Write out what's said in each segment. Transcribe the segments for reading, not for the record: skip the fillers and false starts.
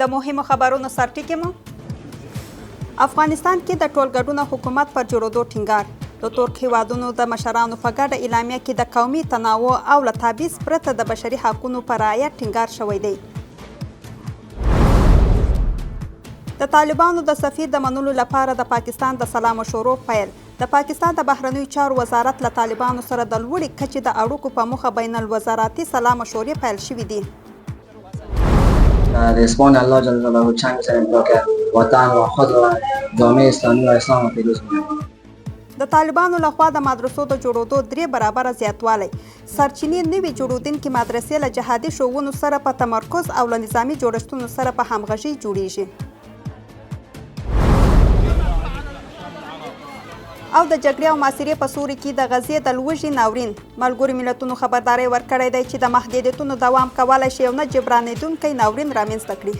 د مهمو خبرونو سرټکي مو افغانستان کې د ټولګډونه حکومت پر جوړېدو ټینګار د ترک هېوادونو د مشرانو په ګډه اعلامیه کې د قومي تنوع او له تبعیض پرته د بشري حقونو پر رعایت ټینګار شوی دی. د طالبانو د سفیر د منلو لپاره د پاکستان د سلا مشورو پیل. د پاکستان د بهرنیو چارو وزارت له طالبانو سره د لوړې کچې د اړیکو په موخه بین الوزارتي سلا مشورې پیل شوې دي. د اسمان الله جل جلاله چنگ سر امپاک وطن و خود و جامعه اسلامی و اسلام و پیروز می‌کنیم. د طالبانو لخوا د مدرسو د جوړېدو 3 برابره زیاتوالی، سرچینې نوي جوړېدونکې مدرسې له جهادي ښوونو سره په تمرکز او له نظامي جوړښتونو سره په همغږۍ جوړیږي. او د جګړې او محاصرې په سوري کې د غزې د لوږې ناورین ملګرو ملتونو خبرداری ورکړی دی چې د محدودیتونو دوام کولی شي یو نه جبرانېدونکی ناورین رامنځته کړي.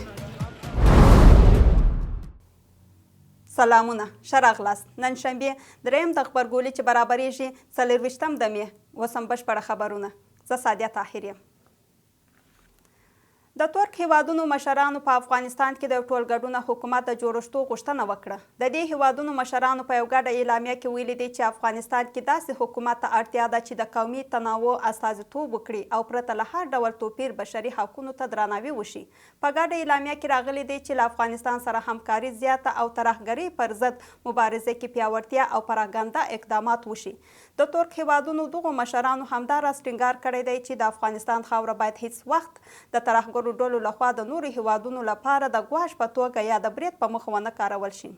سلامونه، ښه راغلاست. نن شنبې 3 د غبرګولي چې برابریږي 24 د مې. اوس هم بشپړه خبرونه. زه سادیه طاهر یم. د ترک هېوادونو مشرانو په افغانستان کې د ټولګډونه حکومت د جوړښتو غوښتنه وکړه. د دې هېوادونو مشرانو په یو ګډه اعلامیه کې ویلي دي چې افغانستان کې داسې حکومت ته اړتیا ده چې د قومي تنوع استازیتوب وکړي او پرته له هر ډول توپیر بشري حقونو ته درناوی وشي. په ګډه اعلامیه کې راغلي دي چې له افغانستان سره همکاري زیاته او ترهګرۍ پر ضد مبارزې کې پیاوړتیا او پراګنده اقدامات وشي. د ترک هېوادونو دغو مشرانو همداراز ټینګار کړی دی چې د افغانستان خاوره باید هیڅ وخت د ترهګرو ډلو لخوا د نورو هېوادونو لپاره د ګواښ په توګه یا د برید په مخ ونه کارول شي.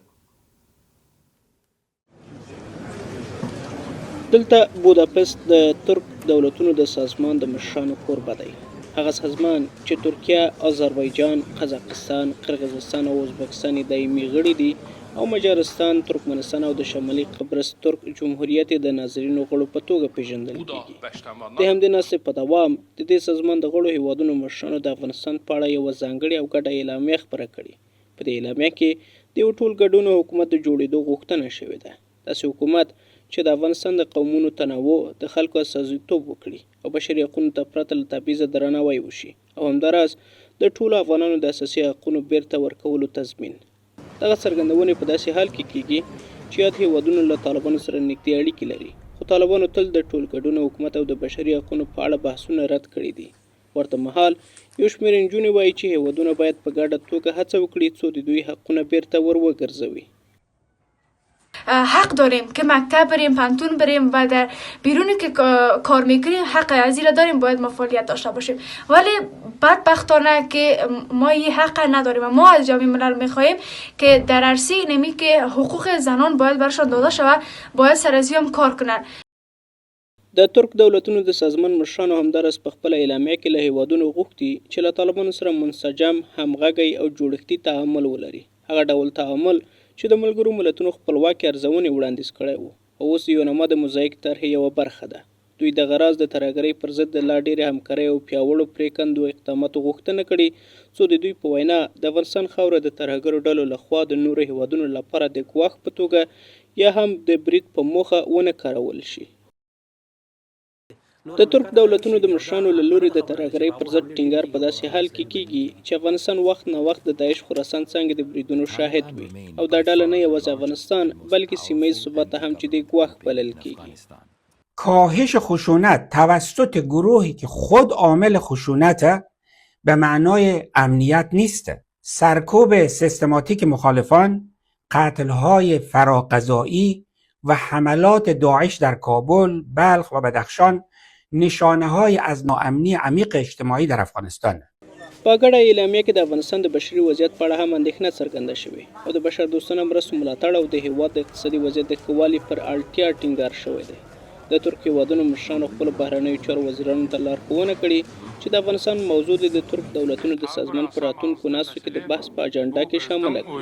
دلته بوداپست د ترک دولتونو د سازمان د مشرانو کوربه دی. هغه سازمان چې ترکیه، آذربایجان، قزاقستان، قرغیزستان او ازبکستان دایمي غړي دي او مجارستان، ترکمنستان او د شمالي قبرس ترک جمهوریت د ناظرینو غړو په توګه پیژندل کیږي. د همدې ناستې په دوام د دې سازمان د غړو هېوادونو مشرانو د افغانستان په اړه یوه ځانګړې او ګډه اعلامیه خپره کړې. په دې اعلامیه کې د یو ټولګډونه حکومت د جوړېدو غوښتنه شوې ده. داسې حکومت چې د افغانستان د قومونو تنوع، د خلکو استازیتوب وکړي او بشري حقونو ته پرته له تبعیضه درناوی وشي او همداراز د ټولو افغانانو د اساسي حقونو بیرته ورکولو تضمین. دغه څرګندونې په داسې حال کې کیږي چې یاد هېوادونه له طالبانو سره نږدې اړیکې لري، خو طالبانو تل د ټولګډونه حکومت او د بشري حقونو په اړه بحثونه رد کړي دي. ورته مهال یو شمېر نجونې وایي چې هېوادونه باید په ګډه توګه هڅه وکړي څو د دوی حقونه بیرته ور وګرځوي. حق داریم که مکتب بریم، پانتون بریم و در بیرونی که کار میکنیم حق از این داریم، باید ما فعالیت داشته باشیم. ولی بدبختانه که ما این حق نداریم و ما از جامعه ملل میخواهیم که در عرصه نمی که حقوق زنان باید برشان داده شود، باید سر از هم کار کنن. د ترک دولتونو د سازمان مشرانو همداراز په خپله اعلامیه کې له هېوادونو غوښتي چې له طالبانو سره منسجم، همغږی او جوړښتي تعامل ولري. هغه ډول تعامل چې د ملګرو ملتونو خپلواکې ارزونې وړاندیز کړی و او اوس یو نامه د موزاییک طرحې یوه برخه ده. دوی دغه راز د ترهګرۍ پر ضد د لا ډېرې همکارۍ او پیاوړو پرېکندو اقداماتو غوښتنه کړې څو د دوی په وینا د افغانستان خاوره د ترهګرو ډلو لخوا د نورو هېوادونو لپاره د ګواښ په توګه یا هم د برید په موخه ونه کارول شي. د ترک دولتونو د مشرانو له لوري د ترهګرۍ پر ضد ټینګار په داسې حال کې کیږي چې افغانستان وخت نه وخت د داعش خراسان څنګه د بریدونو شاهد وي او دا ډله نه یوازې افغانستان بلکې سیمه ییز ثبات هم چې د ګواښ بلل کیږي. کاهش خشونت توسط گروهی که خود عامل خشونت به معنای امنیت نیست. سرکوب سیستماتیک مخالفان، قتل‌های فراقضایی و حملات داعش در کابل، بلخ و بدخشان نشانه‌های از ناامنی عمیق اجتماعی در افغانستان. په ګډه اعلامیه کې د افغانستان د بشري وضعیت په اړه هم اندېښنه څرګنده شوې او د بشردوستانه مرستو ملاتړ او د هېواد د اقتصادي وضعیت د ښه والي پر اړتیا ټینګار شوی دی. د ترک هېوادونو مشرانو خپلو بهرنیو چارو وزیرانو ته لارښوونه کړې چې د افغانستان موضوع د ترک دولتونو د سازمان په راتلونکو ناستو کې د بحث په اجنډا کې شامله کړي.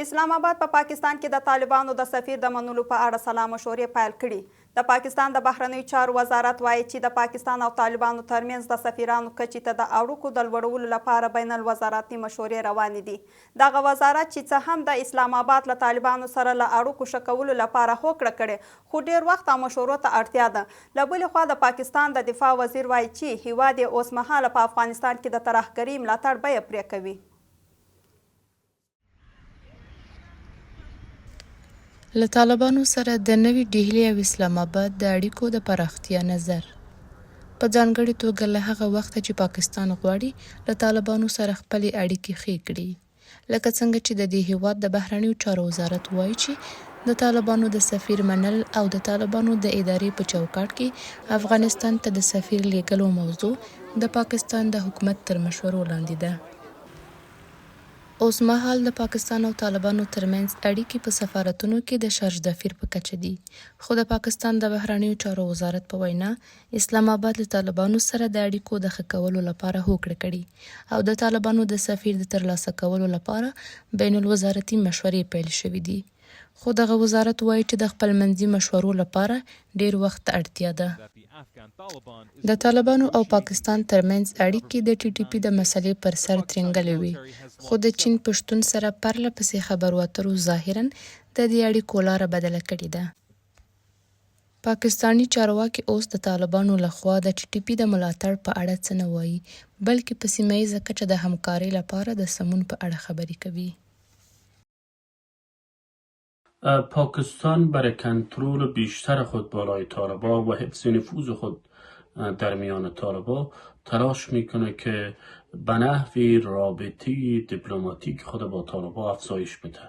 اسلام آباد په پاکستان کې د طالبانو د سفیر د منلو په اړه سلا مشورې پیل کړي. د پاکستان د بهرنیو چارو وزارت وایي چې د پاکستان او طالبانو ترمنځ د سفیرانو کچې ته د اړیکو د لوړولو لپاره بین الوزارتي مشورې روانې دي. دغه وزارت چې څه هم د اسلام آباد له طالبانو سره له اړیکو ښه کولو لپاره هوکړه کړې، خو ډیر وخت او مشورو ته اړتیا ده. له بلې خوا د پاکستان د دفاع وزیر وایي چې هیواد یې اوسمهاله په افغانستان کې د ترهګرۍ ملاتړ بیه پرې کوي. له طالبانو سره د نوي ډهلي او اسلام آباد د اړیکو د پراختیا نظر په ځانګړې توګه له هغه وخته چې پاکستان غواړي له طالبانو سره خپلې اړیکې ښې کړي، لکه څنګه چې د دې هېواد د بهرنیو چارو وزارت وایي چې د طالبانو د سفیر منل او د طالبانو د ادارې په چوکاټ کې افغانستان ته د سفیر لیږلو موضوع د پاکستان د حکومت تر مشورو لاندې ده. اوس مهال د پاکستان او طالبانو ترمنځ اړیکې په سفارتونو کې د شرجدفیر په کچه دي، خو د پاکستان د بهرنیو چارو وزارت په وینا اسلام آباد له طالبانو سره د اړیکو د ښه کولو لپاره هوکړه کړې او د طالبانو د سفیر د ترلاسه کولو لپاره بین الوزارتي مشورې پیل شوې دي. خو دغه وزارت وایي چې د خپلمنځي مشورو لپاره ډیر وخت اړتیا ده. د طالبانو او پاکستان ترمنځ اړیکې د ټي ټي پي د مسلې پر سر ترنګلې وي، خو د چین په شتون سره پرله پسې خبرو اترو ظاهراً د دې اړیکو لاره بدله کړې ده. پاکستاني چارواکي اوس د طالبانو لخوا د ټي ټي پي د ملاتړ په اړه څه نه وایي، بلکې په سیمه ییزه کچه د همکارۍ لپاره د سمون په اړه خبرې کوي. پاکستان برای کنترل بیشتر خود بالای طالبان و حفظ نفوذ خود در میان طالبان تلاش میکنه که به نحوی رابطه دیپلماتیک خود با طالبان افزایش بده.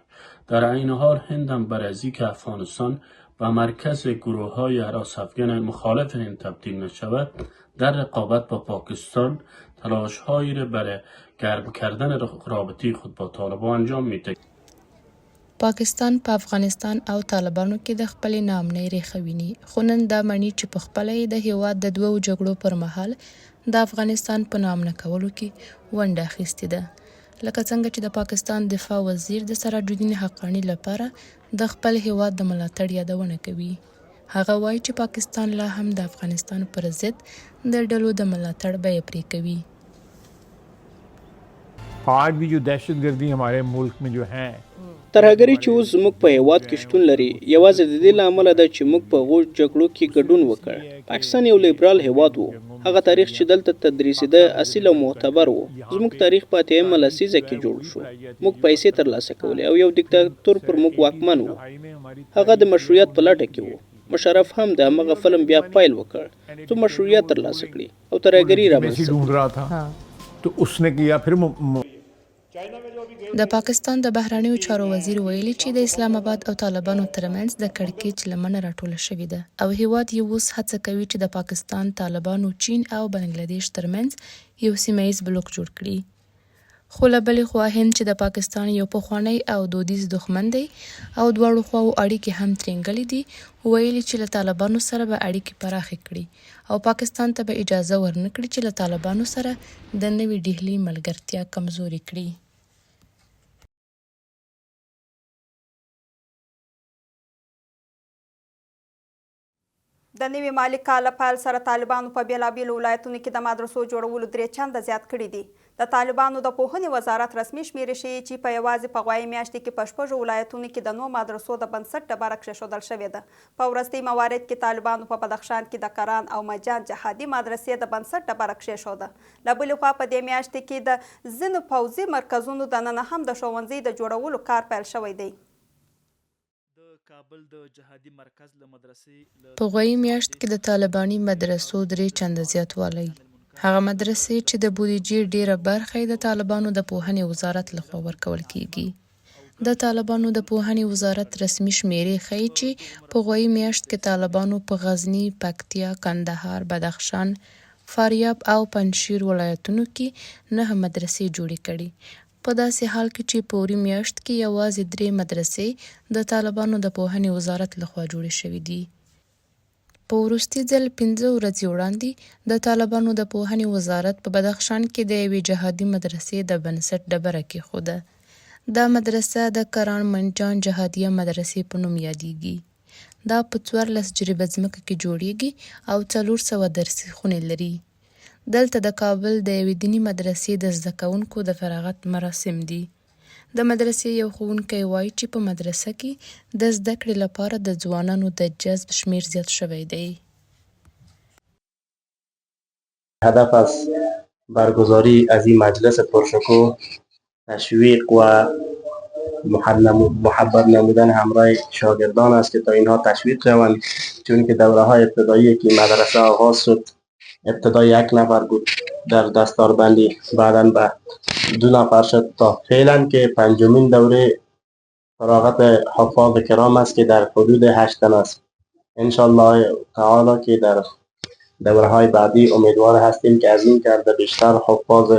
در عین حال هند هم برای از اینکه افغانستان و مرکز گروه های هراس افغان مخالف هند تبدیل نشود در رقابت با پاکستان تلاش هایی را برای گرم کردن رابطه خود با طالبان انجام میده. پاکستان په افغانستان او طالبانو کې د خپلې ناامنۍ ریښه ویني، خو نن دا مني چې په خپله یې د هېواد د دوو جګړو پر مهال د افغانستان په ناامنه کولو کې ونډه اخیستې ده. لکه څنګه چې د پاکستان دفاع وزیر د سراج الدین حقانی لپاره د خپل هېواد د ملاتړ یادونه کوي. هغه وایي چې پاکستان لا هم د افغانستان پر ضد د ډلو د ملاتړ بیه پرې کوي. आज भी जो दहशतगर्दी हमारे मुल्क में जो है ترهګري چې اوس زموږ په هېواد کې شتون لري یوازې د دې له امله ده چې موږ په هغو جګړو کې ګډون وکړ. پاکستان یو لیبرال هېواد و. هغه تاریخ چې دلته تدریسېده اصیل او معتبر و. زموږ تاریخ په اتیایمه لسیزه کې جوړ شو. موږ پیسې ترلاسه کولې او یو دیکتاتور پر موږ واکمن و. هغه د مشروعیت په لټه کې و. مشرف هم د همغه فلم بیا پیل وکړ څو مشروعیت ترلاسه کړي او ترهګري رامنځته. د پاکستان د بهرنیو چارو وزیر ویلي چې د اسلام آباد او طالبانو ترمنځ د کړکېچ لمنه راټوله شوې ده او هېواد یې اوس هڅه کوي چې د پاکستان، طالبانو، چین او بنګلادیش ترمنځ یو سیمه ییز بلوک جوړ کړي. خو له بلې خوا هند چې د پاکستان یو پخوانی او دودیز دښمن دی او دواړو خواو اړیکې هم ترنګلې دي، ویلي چې له طالبانو سره به اړیکې پراخې کړي او پاکستان ته به اجازه ورنه کړي چې له طالبانو سره د نوي ډهلي ملګرتیا کمزوري کړي. د نوي مالي کال له پیل سره طالبانو په بیلابیلو ولایتونو کې د مدرسو جوړولو 3 چنده زیات کړي دي. د طالبانو د پوهنې وزارت رسمي شمیرې ښیي چې په یوازې په غوایي میاشتې کې په 6 ولایتونو کې د نوو مدرسو د بنسټ ډبره کېښودل شوې ده. په وروستي موارد کې طالبانو په بدخشان کې د کران او مجان جهادي مدرسې د بنسټ ډبره کېښوده. له بلې خوا په دې میاشتې کې د ځینو پوځي مرکزونو دننه هم د ښوونځي د جوړولو کار پیل شوی دی. په غوایي میاشت کې د طالباني مدرسو 3 چنده زیاتوالی. هغه مدرسې چې د بودیجې ډیره برخه د طالبانو د پوهنې وزارت لخوا ورکول کیږي. د طالبانو د پوهنې وزارت رسمي شمیرې ښیي چې په غوایي میاشت کې طالبانو په غزني، پکتیا، کندهار، بدخشان، فاریاب او پنجشیر ولایتونو کې 9 مدرسې جوړې کړي. په داسې حال کې چې په اوري میاشت کې یوازې 3 مدرسې د طالبانو د پوهنې وزارت لخوا جوړې شوې دي. په وروستي ځل 15 ورځې وړاندې د طالبانو د پوهنې وزارت په بدخشان کې د یوې جهادي مدرسې د بنسټ ډبره کېښوده. دا مدرسه د کران منجان جهادیه مدرسې په نوم یادیږي. دا په 14 جریبه ځمکه کې جوړیږي او 400 درسي خونې لري. دلته د کابل د یوې دیني مدرسې د زده کوونکو د فراغت مراسم دي. د مدرسې یو ښوونکی وایي چې په مدرسه کې د زده کړې لپاره د ځوانانو د جذب شمیر زیات شوی دی. هدف از برگزاری از این مجلس پرشکوه تشویق و محبت نمودن همراه شاگردان است که تا اینها تشویق شوند، چون که دوره های ابتدایی که مدرسه آغاز شد ابتدا 1 نفر بود در دستاربندی، بعدا به 2 نفر شد تا فعلا که 5مین دوره فراغت حفاظ کرام است که در حدود 8 تن است. انشالله تعالی که در دوره های بعدی امیدوار هستیم که از این کرده بیشتر حفاظ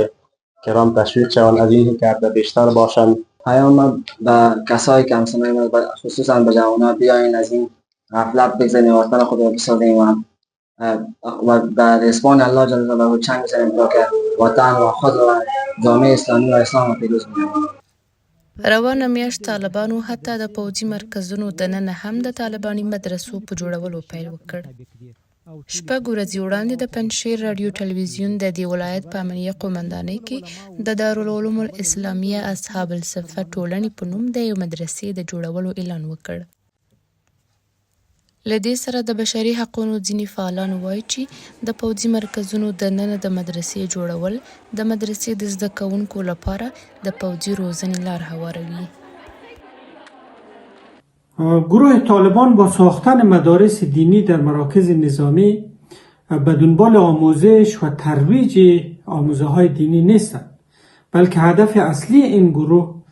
کرام تشویق شوند، از این کرده بیشتر باشند. پیام من به کسایی که مثلا خصوصا به جوانان بیاین از این غفلت بگذاریم، وطن خود را بسازیم و در اسپان الله جل جلاله چنگ بزنیم تا که وطن و خود و جامعه اسلامی و اسلام را پیروز کنیم. روانه میاشت طالبانو حتی د پوځي مرکزونو دننه هم د طالباني مدرسو په جوړولو پیل وکړ. 6 ورځې وړاندې د پنجشیر رادیو ټلویزیون د دې ولایت په امنیه قومندانۍ کې د دارالعلوم الاسلامیه اصحاب الصفه ټولنې په نوم د یو مدرسې د جوړولو اعلان وکړ. له دې سره د بشري حقونو ځینې فعالان وایي چې د پوځي مرکزونو دننه د مدرسې جوړول د مدرسې د زده کوونکو لپاره د پوځي روزنې لار هواروي. گروه طالبان با ساختن مدارس دینی در مراکز نظامی به دنبال آموزش و ترویج آموزه‌های دینی نیستند، بلکه هدف اصلی این گروه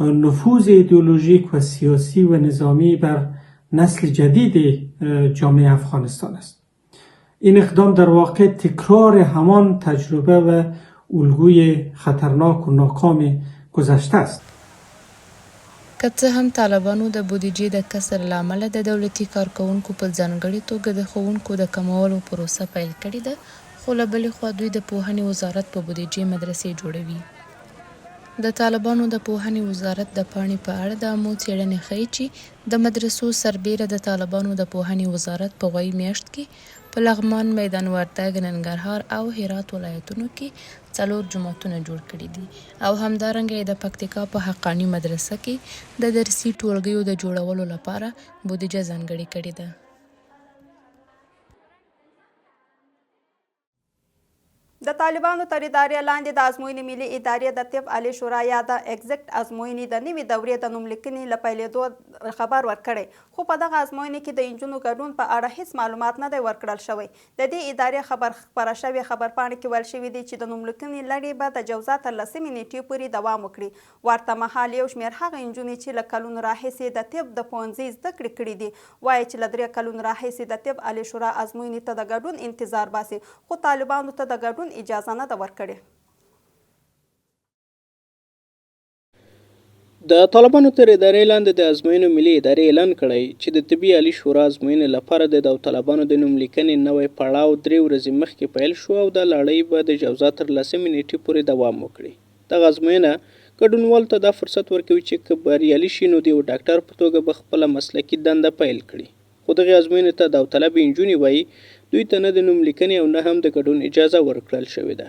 نفوذ ایدئولوژیک و سیاسی و نظامی بر نسل جدید جامعه افغانستان است. این اقدام در واقع تکرار همان تجربه و الگوی خطرناک و ناکام گذشته است. که څه هم طالبانو د بودیجې د کسر له امله د دولتي کارکوونکو په ځانګړې توګه د ښوونکو د کمولو پروسه پیل کړې ده، خو له بلې خوا دوی د پوهنې وزارت په بودیجې مدرسې جوړوي. د طالبانو د پوهنې وزارت د پاڼې په اړه د عامو څېړنې ښیي چې د مدرسو سربیره د طالبانو د پوهنې وزارت په غوی میاشت کې په لغمان، میدان وردګ، ننګرهار او هرات ولایتونو کې 4 جوماتونه جوړ کړي دي او همدارنګه د پکتیکا په حقانی مدرسه کې د درسي ټولګیو د جوړولو لپاره بودیجه ځانګړې کړې ده. د طالبانو تر ادارې لاندې د ازموینې ملي ادارې د طب عالی شورا یا د ایگزیکټ ازموینې د نوې دورې د نوملیکنې له پیلېدو خبر ورکړی، خو په دغه ازموینې کې د نجونو ګډون په اړه هیڅ معلومات نه دی ورکړل شوی. د دې ادارې خبره شوې خبرپاڼې کې ویل شوي دي چې د نوملیکنې لړۍ به د جوزا تر 10 نیټې پورې دوام وکړي. ورته مهال یو شمېر هغه نجونې چې له کلونو راهیسې د طب د پوهنځي زده کړې کړي دي وایي چې له 3 کلونو راهیسې د طب عالی شورا ازموینې ته د ګډون انتظار باسي، خو طالبانو ته د ګډون اجازه نه ده ورکړې. د طالبانو تر ادارې لاندې د ازموینو ملي ادارې اعلان کړی چې د طبي عالی شورا ازموینې لپاره د داوطلبانو د نوملیکنې نوی پړاو 3 ورځې مخکې پیل شو او د لړۍ به د جوزا تر 10 نیټې پورې دوام وکړي. دغه ازموینه ګډونوالو ته دا فرصت ورکوي چې که بریالي شي نو د یو ډاکټر په توګه به خپله مسلکي دنده پیل کړي. خو دغې ازموینې ته داوطلبې نجونې وایي دوی ته نه د نوملیکنې او نه هم د ګډون اجازه ورکړل شوې ده.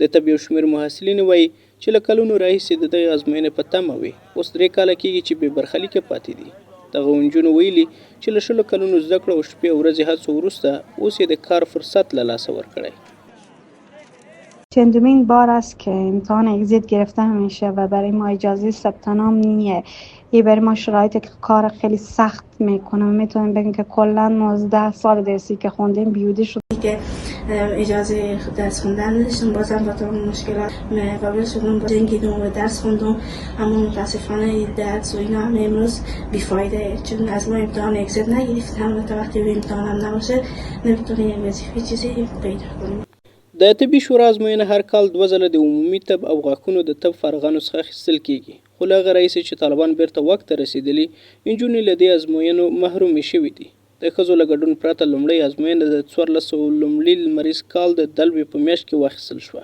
د طب یو شمېر محصلین وایي چې له کلونو راهیسې د دغې ازموینې په تمه وي، اوس 3 کاله کېږي چې بې برخلیکه پاتې دي. دغه نجونو ویلي چې له 20 کلونو زده کړه او شپې او ورځې هڅو وروسته اوس یې د کار فرصت له لاسه ورکړی. چندمین بار است که امتحان اگزیت گرفته میشه و برای ما اجازه ثبت نام نیه. این برای ما شرایط کار خیلی سخت میکنه. میتونیم بگیم که کلا 19 سال درسی که خوندیم بیهوده شد که اجازه درس خوندن نداشتم. بازم با تمام مشکلات مقابل شدم، با جنگیدم و درس خوندم، اما متاسفانه درس و اینا هم امروز بیفایده، چون از ما امتحان اگزیت نگرفتم و تا وقتی امتحان هم نباشه نمیتونیم یک وظیفه چیزی پیدا کنیم. د طبي شورا ازموینه هر کال 2 ځله د عمومي طب او غاښونو د طب فارغانو څخه اخیستل کیږي، خو له هغه راهیسې چې طالبان بیرته واک ته رسېدلي نجونې له دې ازموینو محرومې شوي دي. د ښځو له ګډون پرته لومړۍ ازموینه د 1400 لومړي لمریز کال د دلبې په میاشت کې واخیستل شوه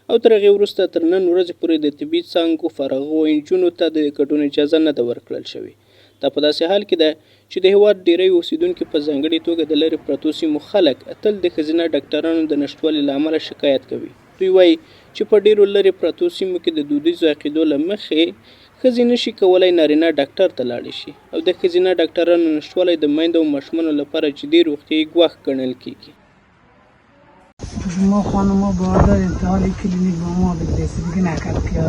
او تر هغې وروسته تر نن ورځې پورې د طبي څانګو فارغو نجونو ته د ګډون اجازه نه ده ورکړل شوې. دا په داسې حال کې ده چې د هېواد ډېری اوسیدونکي په ځانګړې توګه د لرې پرتو سیمو خلک تل د ښځینه ډاکټرانو د نشتوالي له امله شکایت کوي. دوی وایي چې په ډېرو لرې پرتو سیمو کې د دودیزو عقیدو له مخې ښځې نشي کولی نارینه ډاکټر ته لاړې شي او د ښځینه ډاکټرانو نشتوالی د میندو او ماشومانو لپاره جدي روغتیایي ګواښ ګڼل کیږي. ما خانم‌ها باردار انتحالی کلینیک با ما دیگه نکرد که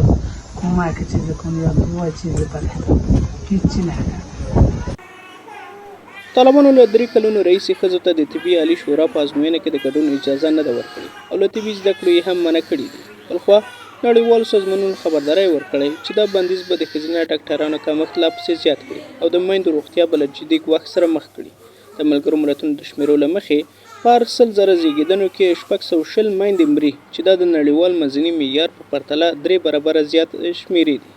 کمک چیزی کنه یا دوای چیزی بده هیچی نکرد. طالبانو له 3 کلونو راهیسې ښځو ته د طبي عالي شورا په ازموینه کې د ګډون اجازه نه ده ورکړې او له طبي زده کړو یې هم منع کړي دي. بلخوا نړیوالو سازمانونو خبرداری ورکړی چې دا بندیز به د ښځینه ډاکټرانو کمښت لا پسې زیات کړي او د میندو روغتیا به له جدي ګواښ سره مخ کړي. د ملګرو ملتونو د شمیرو له مخې په هر 100,000 زیږیدنو کې 620 میندې مري چې دا د نړیوال منځني معیار په پرتله 3 برابره زیات شمیرې دي.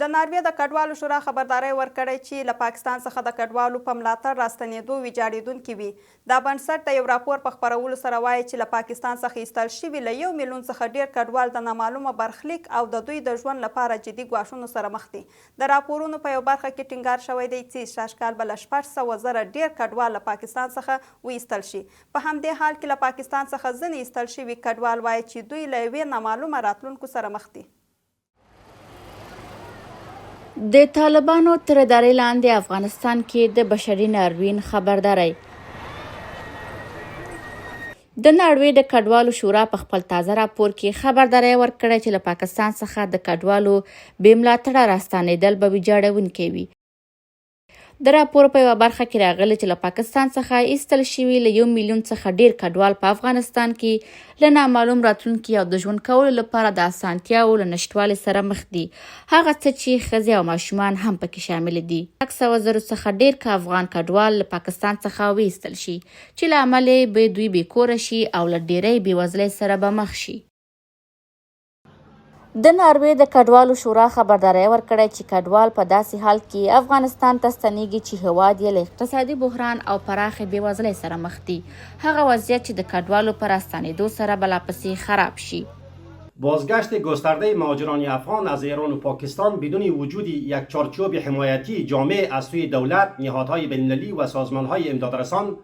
د ناروې د کډوالو شورا خبرداری ورکړی چې له پاکستان څخه د کډوالو په ملاتړ راستنېدو ویجاړېدونکي وي. دا بنسټ د یو راپور په خپرولو سره وایي چې له پاکستان څخه ایستل شوي له 1 میلیون څخه ډېر کډوال د نامعلومه برخلیک او د دوی د ژوند لپاره جدي ګواښونو سره مخ دي. د راپورونو په یو برخه کې ټینګار شوی دی چې شاشکال به له 600,000 ډېر کډوال له پاکستان څخه وایستل شي. په همدې حال کې له پاکستان څخه ځینې ایستل شوي کډوال وایي چې دوی له یوې نامعلومه راتلونکو سره مخ دي. د طالبانو تر ادارې لاندې افغانستان کې د بشري ناورین خبرداری. د نړۍ د کډوالو شورا په خپل تازه راپور کې خبرداری ورکړی چې له پاکستان څخه د کډوالو بې ملاتړه راستنېدل به ویجاړونکي وي. د راپور په یوه برخه کې راغلی چې له پاکستان څخه ایستل شوي له 1 میلیون څخه ډیر کډوال په افغانستان کې له نامعلوم راتلونکي او د ژوند کولو لپاره د اسانتیاو له نشتوالي سره مخ دي. هغه څه چې ښځې او ماشومان هم پکې شامل دي. 100,000 څخه ډیر افغان کډوال له پاکستان څخه وایستل شي چې له امله به دوی بېکوره شي او له ډیرې بېوزلۍ سره به مخ شي. د ناروې د کډوالو شورا خبرداری ورکړی چې کډوال په داسې حال کې افغانستان ته ستنېږي چې هېواد یې له اقتصادي بحران او پراخې بېوزلۍ سره مخ دي. هغه وضعیت چې د کډوالو په راستنېدو سره به لا پسې خراب شي. بازگشت گسترده مهاجران افغان از ایران و پاکستان بدون وجود یک چارچوب حمایتی جامع از سوی دولت، نهادهای بین‌المللی و سازمانهای امدادرسان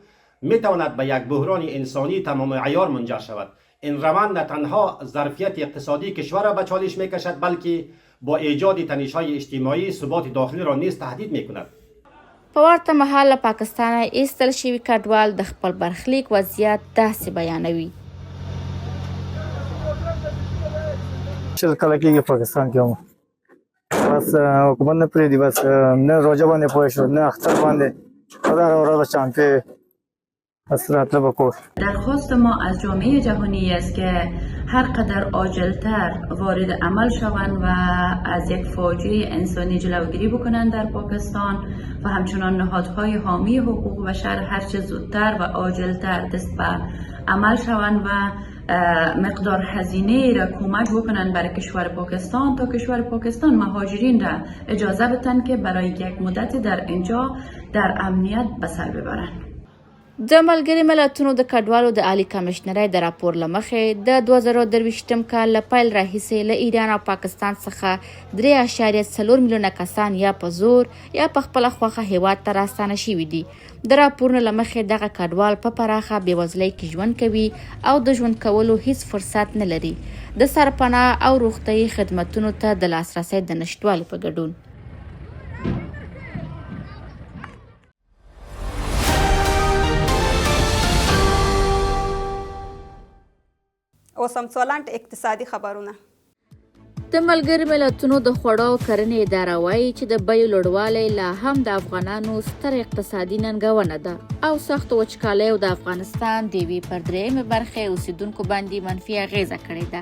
میتواند به یک بحران انسانی تمام عیار منجر شود. این روند نه تنها ظرفیت اقتصادی کشور را به چالش میکشد بلکه با ایجاد تنش‌های اجتماعی ثبات داخلی را نیز تهدید میکند. په ورته مهال له پاکستانه ایستل شوي کډوال د خپل برخلیک وضعیت داسې بیانوي. چې کله کېږي پاکستان کې هم بس حکومت نه پرېږدي، بس نه روژه باندې پوه شو نه اختر باندې هر ورځ چانپې درخواست ما از جامعه جهانی است که هر قدر عاجلتر وارد عمل شوند و از یک فاجعه انسانی جلوگیری بکنند در پاکستان و همچنان نهادهای حامی حقوق بشر هرچه زودتر و عاجلتر دست به عمل شوند و مقدار هزینه را کمک بکنند برای کشور پاکستان تا کشور پاکستان مهاجرین را اجازه بدن که برای یک مدت در اینجا در امنیت به سر ببرند. د ملګري ملتونو د کډوالو د عالی کمشنرۍ د راپور له مخې د 2023م کال له پیل راهیسې له ایران او پاکستان څخه 3.4 میلیونه کسان یا په زور یا په خپله خوښه هیواد ته راستانه شوي دي. د راپورونو له مخې دغه کډوال په پراخه بېوزلۍ کې ژوند کوي او د ژوند کولو هیڅ فرصت نه لري. د سرپناه او روغتیایي خدمتونو ته د لاسرسي د نشتوالي په ګډون. اوس هم څولنډ اقتصادي خبرونه. د ملګري ملتونو د خوړو او کرنې اداره وایي چې د بیو لوړوالی لا هم د افغانانو ستر اقتصادي ننګونه ده او سختو وچکالیو د افغانستان د یوې پر 3 برخې اوسیدونکو باندې منفي اغیزه کړې ده.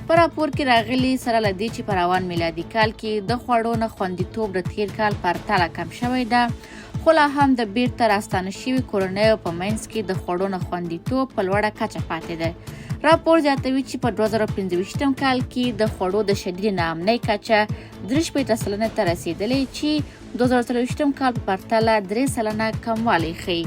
په راپور کې راغلي سره له دې چې په روان میلادي کال کې د خوړو نه خوندیتوب د تیر کال پرتله کم شوی ده، خو لا هم د بیرته راستانه شوي کورنیو په منځ کې د خوړو نه خوندیتوب په لوړه کچه پاتې ده. راپور زیاتوي چې په 2025م کال کې د خوړو د شدید ناامنۍ کچه 83% ته رسیدلې چې 2023م کال په پرتله 3% کموالی ښیي.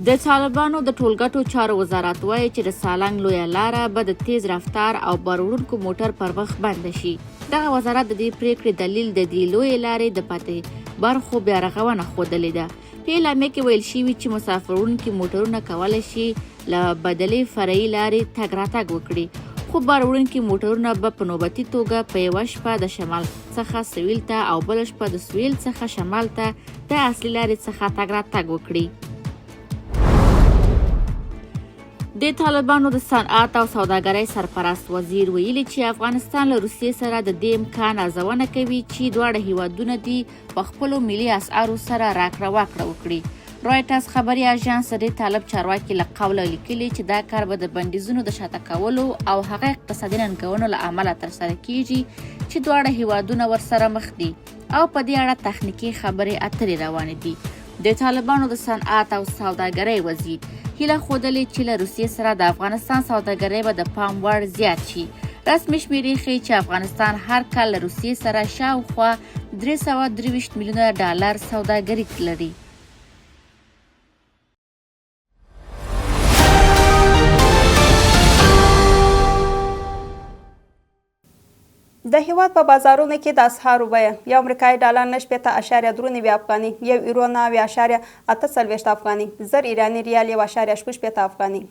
د طالبانو د ټولګټو چارو وزارت وایي چې د سالنګ لویه لاره به د تیز رفتار او بار وړونکو موټر پر وخت بنده شي. دغه وزارت د دې پریکړې دلیل د دې لویې لارې د پاتې برخو بیا رغونه ښودلې ده. په اعلامیه کې ویل شوي چې مسافر وړونکي موټرونه کولی شي له بدلې فرعي لارې تګ راتګ وکړي، خو بار وړونکي موټرونه به په نوبتي توګه په یوه شپه د شمال څخه سویل ته او بله شپه د سویل څخه شمال ته د اصلي لارې څخه تګ راتګ وکړي. د طالبانو د صنعت او سوداګرۍ سرپرست وزیر ویلي چې افغانستان له روسیې سره د دې امکان ارزونه کوي چې دواړه هېوادونه دي په خپلو ملي اسعارو سره راکړه واکړه وکړي. رعایت خبري اژانس د طالب چارواکي له قوله لیکلي چې دا کار به د بندیزونو د شاته کولو او هغه اقتصادي ننګونو له امله ترسره کیږي چې دواړه هېوادونه ورسره مخ دي او په دې اړه تخنیکي خبرې اترې روانې دي. د طالبانو د صنعت او سوداګرۍ وزیر هیله ښودلې چې له روسیې سره د افغانستان سوداګرۍ به د پام وړ زیات شي. رسمي شمیرې ښیي چې افغانستان هر کال له روسیې سره شاوخوا 323 میلیونه ډالر سوداګري لري. د هیواد په بازارونو کې د اسعارو بیه یو امریکایي ډالر 9.3 افغاني، یو یورو 9.48 افغاني، زر ایراني ریال 1.6 افغاني،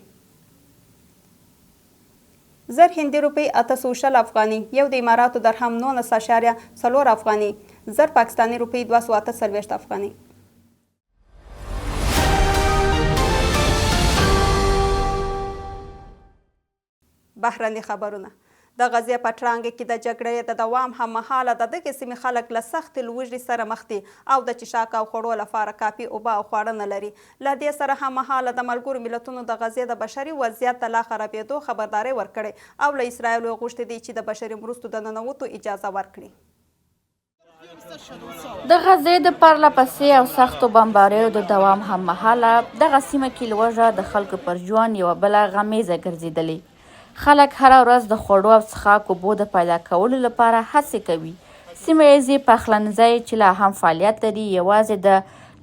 زر هندي روپی 860 افغاني، یو د اماراتو درهم 19.4 افغاني، زر پاکستاني روپی 248 افغاني. بهرني خبرونه. د غزې په ټرانګ کې د جګړې د دوام هممهاله د دغې سیمې خلک له سختې لوږې سره مخ دي او د څښاک او خوړو لپاره کافي اوبه او خواړه نه لري. له دې سره هممهاله د ملګرو ملتونو د غزې د بشري وضعیت د لا خرابېدو خبرداری ورکړې او له اسرایلو یې غوښتي دي چې د بشري مرستو د ننوتو اجازه ورکړي. د غزې د پرله پسې او سختو بمباریو د دوام هممهاله دغه سیمه کې لوږه د خلکو پر ژوند یوه بله غمیزه ګرځېدلې. خلک هره ورځ د خوړو او څښاک اوبو د پیدا کولو لپاره هڅې کوي. سیمه ییزې پخلنځی چې لا هم فعالیت لري یوازې د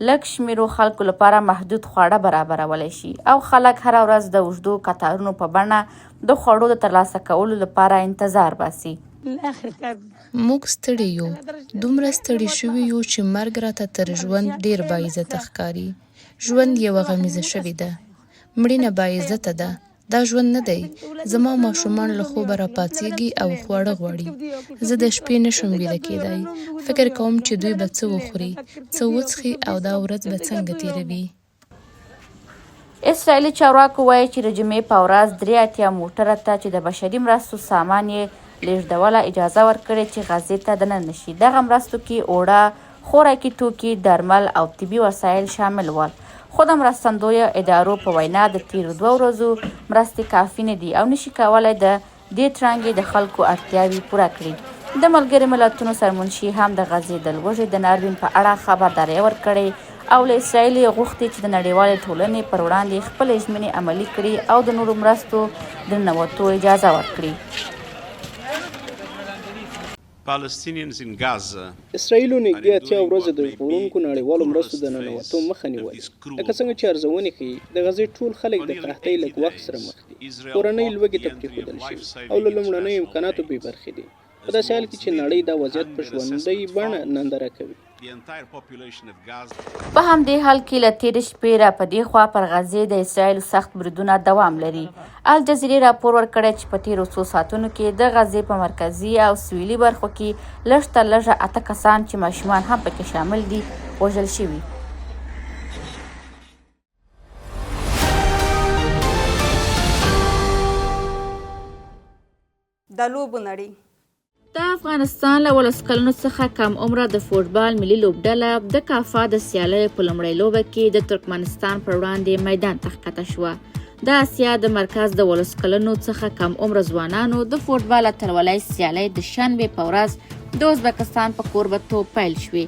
لږ شمېرو خلکو لپاره محدود خواړه برابرولی شي او خلک هره ورځ د اوږدو کتارونو په بڼه د خوړو د ترلاسه کولو لپاره انتظار باسي. موږ ستړي یو، دومره ستړي شوي یو چې مرګ راته تر ژوند ډیر باعزته ښکاري. ژوند یوه غمیزه شوې ده، مړینه باعزته ده. دا ژوند نه دی. زما ماشومان له خوبه راپاڅېږي او خواړه غواړي. زه د شپې نشم ویده کېدای. فکر کوم چې دوی به څه وخوري، څه وڅښي او دا ورځ به څنګه تېروي. اسرائیلي چارواکو وایي چې د جمعې په ورځ 83 موټره ته چې د بشري مرستو سامان یې لیږدوله اجازه ورکړې چې غزې ته دننه شي. دغه مرستو کې اوړه، خوراکي توکي، درمل او طبي وسایل شامل ول. خو د مرستندویه ادارو په وینا د تیرو 2 ورځو مرستې کافي نه دي او نشي کولی د دې ټرانګې د خلکو اړتیاوې پوره کړي. د ملګرو ملتونو سرمنشي هم د غزې د لوږې د ناورین په اړه خبرداری ورکړی او له اسرائیل یې غوښتي چې د نړیوالې ټولنې پر وړاندې خپلې ژمنې عملي کړي او د نورو مرستو د ننوتو اجازه ورکړي. اسرائیلو نږدې 80 ورځې د ژغورونکو نړیوالو مرستو د ننوتو مخه نیولې. لکه څنګه چې ارزونې ښیي د غزې ټول خلک د قحطۍ له ګواښ سره مخ دي. کورنۍ لوږې ته پرېښودل شوي او له لومړنیو امکاناتو بې برخې دي. په داسې حال کې چې نړۍ دا وضعیت په ژوندۍ بڼه ننداره کوي. په همدې حال کې له تېرې شپې را په دې خوا پر غزې د اسرائیلو سخت بریدونه دوام لري. الجزیرې راپور ورکړی چې په تېرو څو ساعتونو کې د غزې په مرکزي او سویلي برخو کې لږ تر لږه 8 کسان چې ماشومان هم پکې شامل دي وژل شوي. د لوبو نړۍ. د افغانستان له 10 کلونو څخه کم عمره د فوټبال ملي لوبډله د کافا د سیالیو په لومړۍ لوبه کې د ترکمنستان پر وړاندې میدان ته ښکته شوه. د اسیا د مرکز د 10 کلونو څخه کم عمره ځوانانو د فوټبال اتلولۍ سیالۍ د شنبې په ورځ د ازبکستان په کوربه‌توب پیل شوې.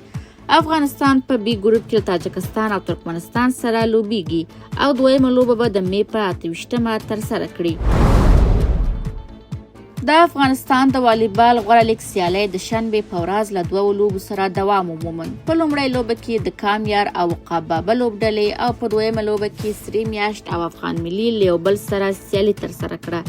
افغانستان په بي ګروپ کې تاجکستان او ترکمنستان سره لوبیږي او دویمه لوبه به د مې په 28مه ترسره کړي. د افغانستان د والیبال غوره لیګ سیالۍ د شنبې په ورځ له 2 لوبو سره دوام ومومند. په لومړۍ لوبه کې د کامیار او قبابه لوبډلې او په دویمه لوبه کې سرې میاشت او افغان ملي له یو بل سره سیالي ترسره کړه.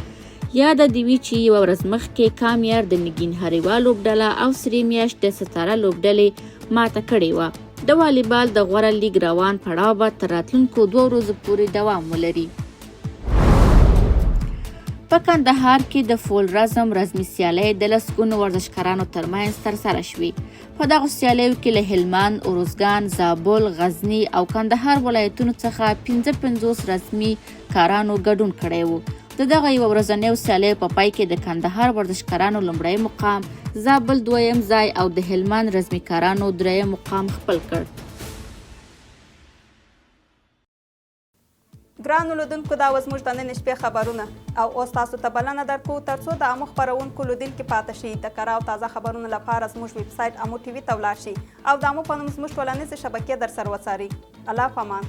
یاده دې وي چې یوه ورځ مخکې کامیار د نګین هریوا لوبډله او سرې میاشت د ستاره لوبډلې ماته کړې وه. د والیبال د غوره لیګ روان پړاو به تر راتلونکو 2 ورځو پورې دوام ولري. په کندهار کې د فولرزم رزمي سیالۍ د لسګونو ورزشکارانو ترمنځ ترسره شوې. په دغو سیالیو کې له هلمند، ارزګان، زابل، غزني او کندهار ولایتونو څخه 55 رسمي کارانو ګډون کړی و. د دغه یوه ورځنیو سیالیو په پای کې د کندهار ورزشکارانو لومړی مقام، زابل 2یم ځای او د هلمند رزمي کارانو 3یم مقام خپل کړ. ګرانو لیدونکو، دا وه زموږ د نن شپې خبرونه او اوس تاسو ته بلنه درکوو تر څو د عامو خپرونکو لیدونکي پاتې شي. د کره او تازه خبرونو لپاره زموږ ویب سایټ امو ټي وي ته ولاړ شئ او د امو په نوم زموږ ټولنیزې شبکې در سره وڅارئ. الله په امان.